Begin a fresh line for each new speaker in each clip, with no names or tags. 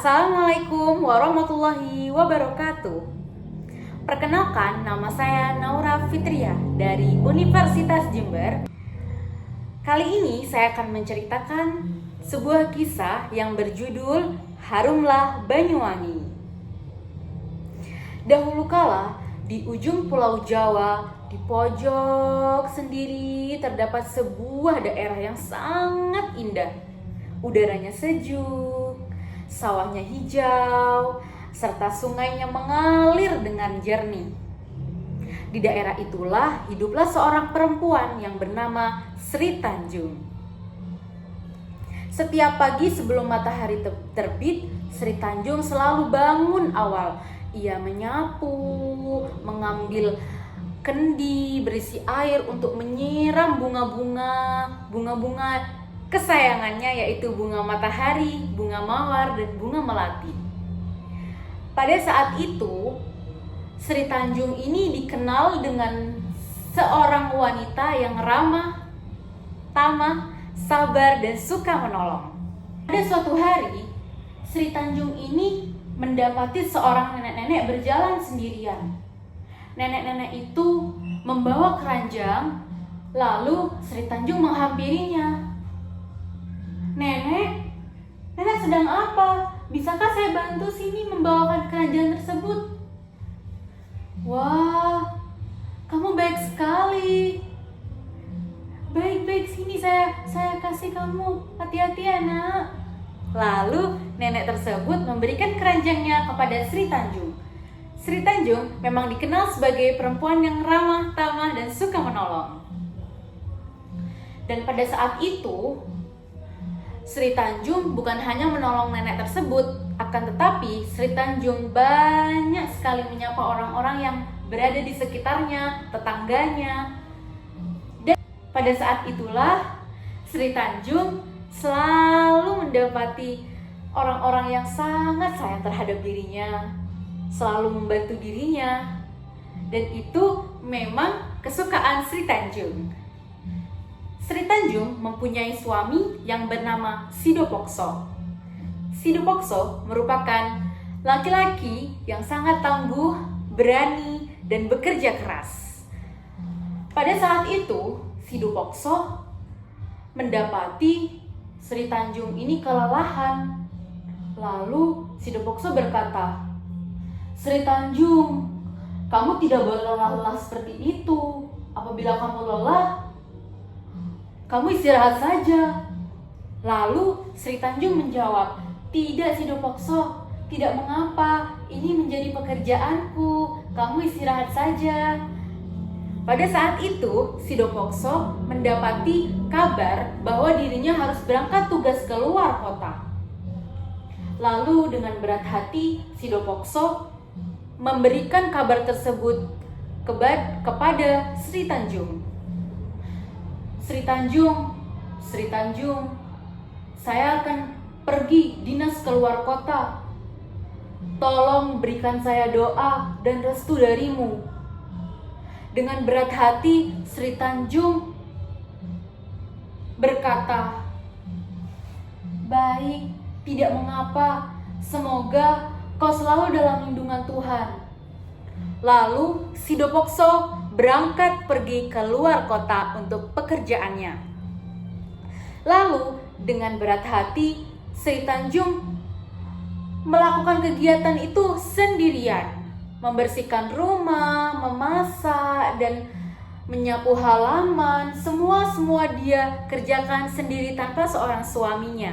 Assalamualaikum warahmatullahi wabarakatuh. Perkenalkan, nama saya Naura Fitria dari Universitas Jember. Kali ini saya akan menceritakan sebuah kisah yang berjudul Harumlah Banyuwangi. Dahulu kala, di ujung Pulau Jawa, di pojok sendiri terdapat sebuah daerah yang sangat indah. Udaranya sejuk, sawahnya hijau, serta sungainya mengalir dengan jernih. Di daerah itulah hiduplah seorang perempuan yang bernama Sri Tanjung. Setiap pagi sebelum matahari terbit, Sri Tanjung selalu bangun awal. Ia menyapu, mengambil kendi berisi air untuk menyiram bunga-bunga kesayangannya, yaitu bunga matahari, bunga mawar, dan bunga melati. Pada saat itu, Sri Tanjung ini dikenal dengan seorang wanita yang ramah, tamah, sabar, dan suka menolong. Pada suatu hari, Sri Tanjung ini mendapati seorang nenek-nenek berjalan sendirian. Nenek-nenek itu membawa keranjang, lalu Sri Tanjung menghampirinya. Nenek sedang apa? Bisakah saya bantu sini membawakan keranjang tersebut? Wah, kamu baik sekali. Baik, sini saya kasih kamu. Hati-hati ya, Nak. Lalu nenek tersebut memberikan keranjangnya kepada Sri Tanjung. Sri Tanjung memang dikenal sebagai perempuan yang ramah, tamah, dan suka menolong. Dan pada saat itu, Sri Tanjung bukan hanya menolong nenek tersebut, akan tetapi Sri Tanjung banyak sekali menyapa orang-orang yang berada di sekitarnya, tetangganya. Dan pada saat itulah Sri Tanjung selalu mendapati orang-orang yang sangat sayang terhadap dirinya, selalu membantu dirinya. Dan itu memang kesukaan Sri Tanjung. Sri Tanjung mempunyai suami yang bernama Sidopokso. Sidopokso merupakan laki-laki yang sangat tangguh, berani, dan bekerja keras. Pada saat itu, Sidopokso mendapati Sri Tanjung ini kelelahan. Lalu Sidopokso berkata, "Sri Tanjung, kamu tidak boleh lelah seperti itu. Apabila kamu lelah, kamu istirahat saja." Lalu Sri Tanjung menjawab, "Tidak, Sidopokso, tidak mengapa. Ini menjadi pekerjaanku. Kamu istirahat saja." Pada saat itu, Sidopokso mendapati kabar bahwa dirinya harus berangkat tugas ke luar kota. Lalu dengan berat hati, Sidopokso memberikan kabar tersebut kepada Sri Tanjung. Sri Tanjung, saya akan pergi dinas keluar kota. Tolong berikan saya doa dan restu darimu." Dengan berat hati, Sri Tanjung berkata, "Baik, tidak mengapa. Semoga kau selalu dalam lindungan Tuhan." Lalu Sidopokso berangkat pergi ke luar kota untuk pekerjaannya. Lalu dengan berat hati, Sri Tanjung melakukan kegiatan itu sendirian. Membersihkan rumah, memasak, dan menyapu halaman. Semua dia kerjakan sendiri tanpa seorang suaminya.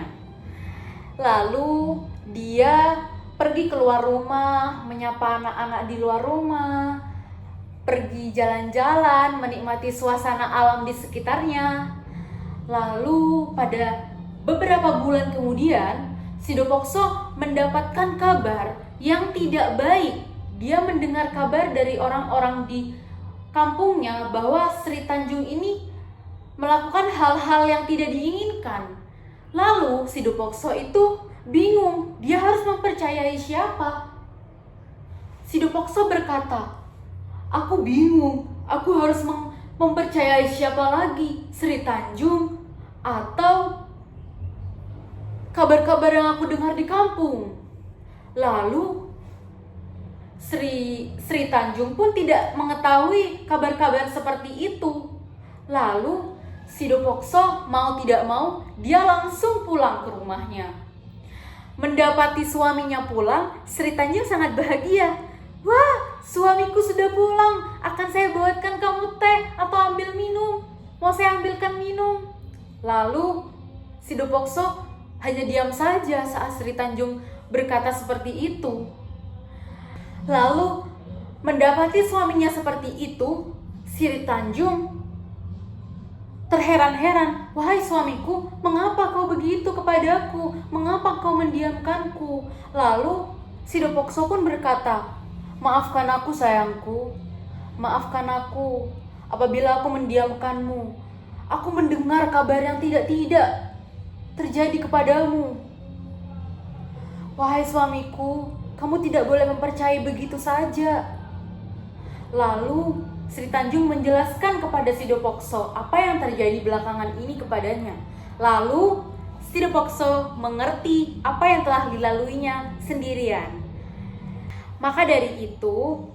Lalu dia pergi keluar rumah, menyapa anak-anak di luar rumah, pergi jalan-jalan, menikmati suasana alam di sekitarnya. Lalu pada beberapa bulan kemudian, Sidopokso mendapatkan kabar yang tidak baik. Dia mendengar kabar dari orang-orang di kampungnya bahwa Sri Tanjung ini melakukan hal-hal yang tidak diinginkan. Lalu Sidopokso itu bingung, dia harus mempercayai siapa. Sidopokso berkata, "Aku bingung, aku harus mempercayai siapa lagi, Sri Tanjung atau kabar-kabar yang aku dengar di kampung?" Lalu Sri Tanjung pun tidak mengetahui kabar-kabar seperti itu. Lalu Sidopokso mau tidak mau dia langsung pulang ke rumahnya. Mendapati suaminya pulang, Sri Tanjung sangat bahagia. Wah, suamiku sudah pulang. Akan saya buatkan kamu teh atau ambil minum. Mau saya ambilkan minum. Lalu Sidopokso hanya diam saja saat Sri Tanjung berkata seperti itu. Lalu mendapati suaminya seperti itu, Sri Tanjung terheran-heran. Wahai suamiku, mengapa kau begitu kepadaku? Mengapa kau mendiamkanku? Lalu Sidopokso pun berkata, maafkan aku sayangku, maafkan aku apabila aku mendiamkanmu. Aku mendengar kabar yang tidak terjadi kepadamu. Wahai suamiku, kamu tidak boleh mempercayai begitu saja. Lalu Sri Tanjung menjelaskan kepada Sidopokso apa yang terjadi belakangan ini kepadanya. Lalu Sidopokso mengerti apa yang telah dilaluinya sendirian. Maka dari itu,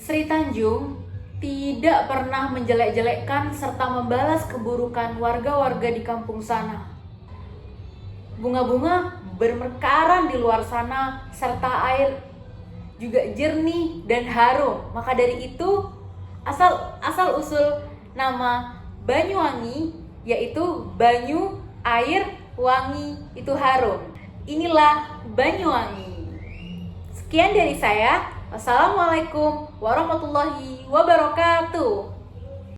Sri Tanjung tidak pernah menjelek-jelekkan serta membalas keburukan warga-warga di kampung sana. Bunga-bunga bermekaran di luar sana, serta air juga jernih dan harum. Maka dari itu, asal-usul nama Banyuwangi yaitu Banyu, air, wangi, itu harum. Inilah Banyuwangi. Sekian dari saya. Wassalamualaikum warahmatullahi wabarakatuh.